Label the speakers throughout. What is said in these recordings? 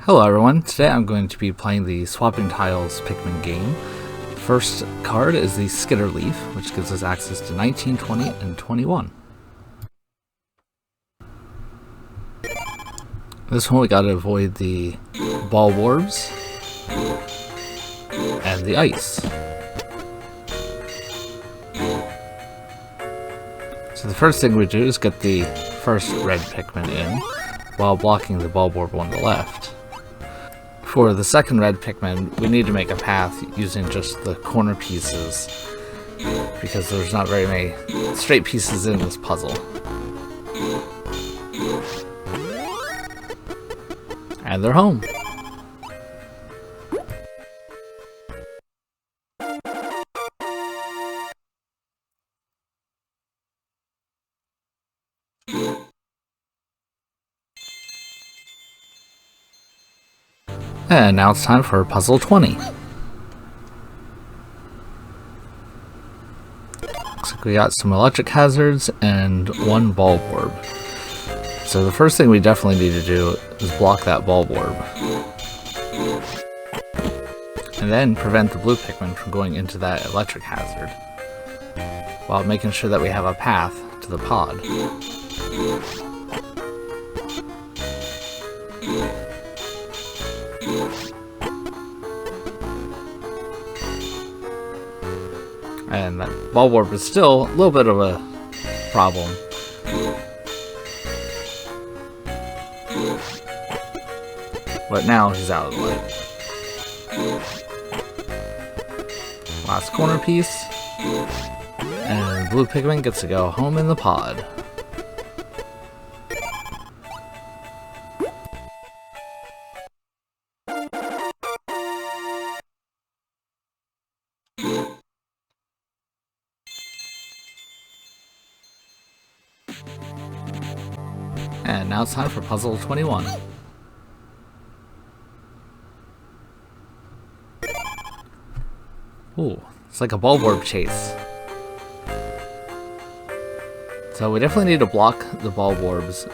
Speaker 1: Hello everyone, today I'm going to be playing the Swapping Tiles Pikmin game. The first card is the Skitter Leaf, which gives us access to 19, 20, and 21. This one we gotta avoid the ball warbs and the ice. So the first thing we do is get the first red Pikmin in, while blocking the ball warb on the left. For the second red Pikmin, we need to make a path using just the corner pieces, because there's not very many straight pieces in this puzzle. And they're home. And now it's time for puzzle 20. Looks like we got some electric hazards and one ball warb. So the first thing we definitely need to do is block that ball warb. And then prevent the blue Pikmin from going into that electric hazard, while making sure that we have a path to the pod. And that ball warb is still a little bit of a problem. But now he's out of the way. Last corner piece. And blue Pikmin gets to go home in the pod. And now it's time for puzzle 21. Ooh, it's like a ball warb chase. So we definitely need to block the ball warbs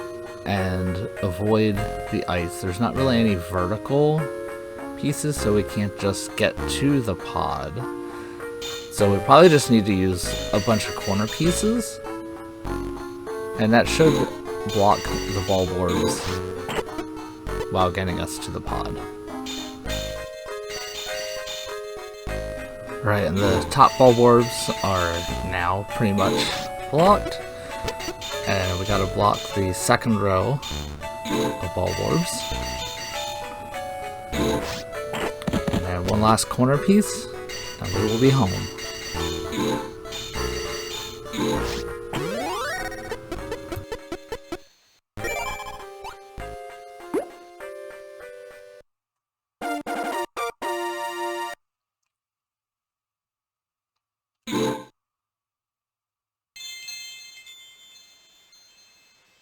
Speaker 1: and avoid the ice. There's not really any vertical pieces, so we can't just get to the pod. So we probably just need to use a bunch of corner pieces. And that should block the ball warbs while getting us to the pod. Right, and the top ball warbs are now pretty much blocked. And we gotta block the second row of ball warbs. And then one last corner piece, and we will be home.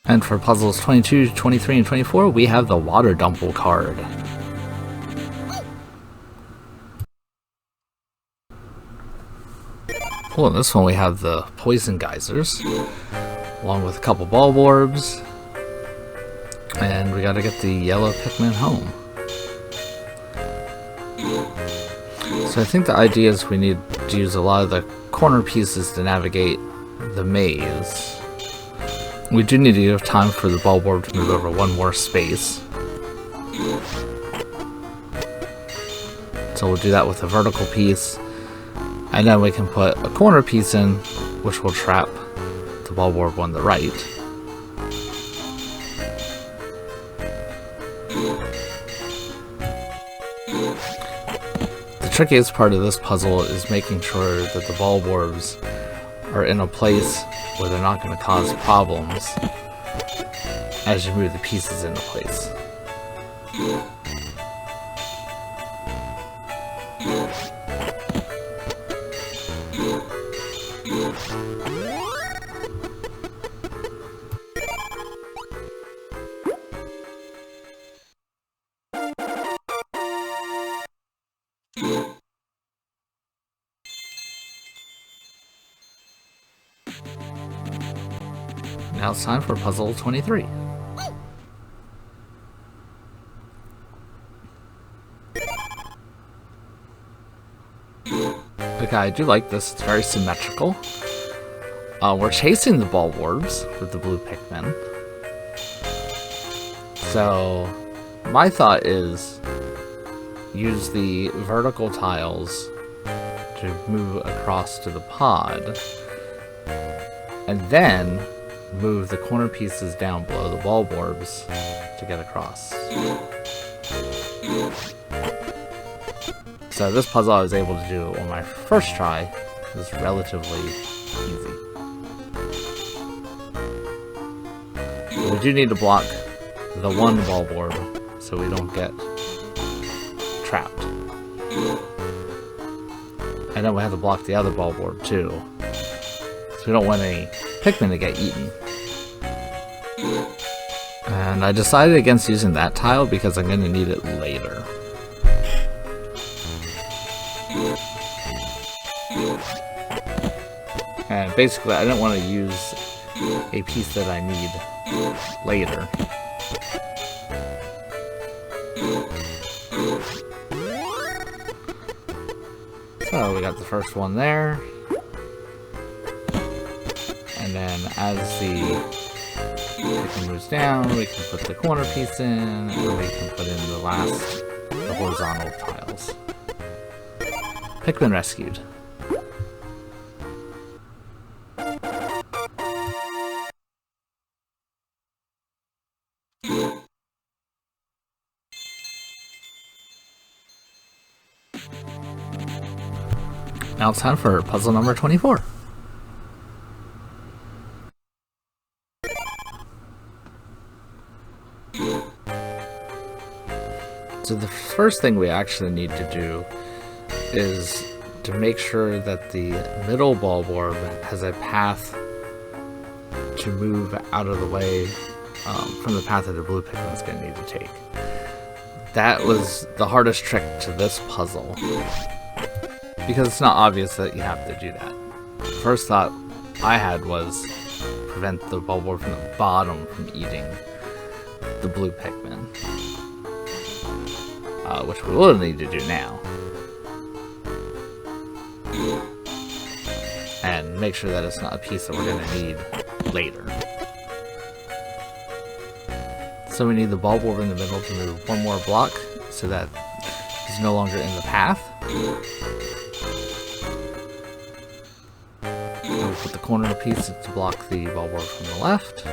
Speaker 1: And for puzzles 22, 23, and 24, we have the Water Dumple card. Well, in this one we have the Poison Geysers, along with a couple ball warbs, and we gotta get the yellow Pikmin home. So I think the idea is we need to use a lot of the corner pieces to navigate the maze. We do need to have time for the ball warb to move over one more space. So we'll do that with a vertical piece, and then we can put a corner piece in, which will trap the ball warb on the right. The trickiest part of this puzzle is making sure that the ball warbs are in a place where they're not going to cause problems as you move the pieces into place. Now it's time for puzzle 23. Okay, I do like this. It's very symmetrical. We're chasing the ball orbs with the blue Pikmin. So, my thought is use the vertical tiles to move across to the pod, and then move the corner pieces down below the ball orbs to get across. So this puzzle I was able to do on my first try. It was relatively easy. We do need to block the one ball orb so we don't get trapped. And then we have to block the other ball orb too, so we don't want any Pikmin to get eaten. And I decided against using that tile because I'm going to need it later. And basically I didn't want to use a piece that I need later. So we got the first one there. And then as the Pikmin moves down, we can put the corner piece in, and we can put in the horizontal tiles. Pikmin rescued. Now it's time for puzzle number 24. So the first thing we actually need to do is to make sure that the middle ball orb has a path to move out of the way from the path that the blue Pikmin is going to need to take. That was the hardest trick to this puzzle, because it's not obvious that you have to do that. The first thought I had was prevent the ball orb from the bottom from eating the blue Pikmin, which we will need to do now. And make sure that it's not a piece that we're going to need later. So we need the ball orb in the middle to move one more block so that he's no longer in the path. And we put the corner piece to block the ball orb from the left.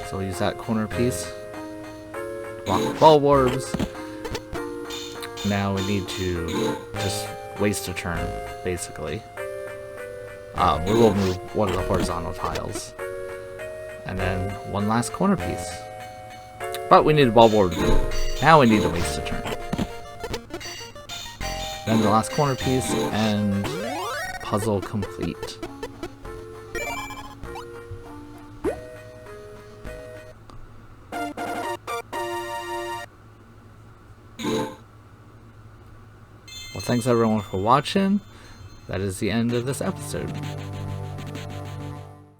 Speaker 1: So we'll use that corner piece to block the ball orbs. Now we need to just waste a turn, basically. We will move one of the horizontal tiles. And then one last corner piece. But we need a ball orb to move. Now we need to waste a turn. Then the last corner piece, and puzzle complete. Well, thanks everyone for watching. That is the end of this episode.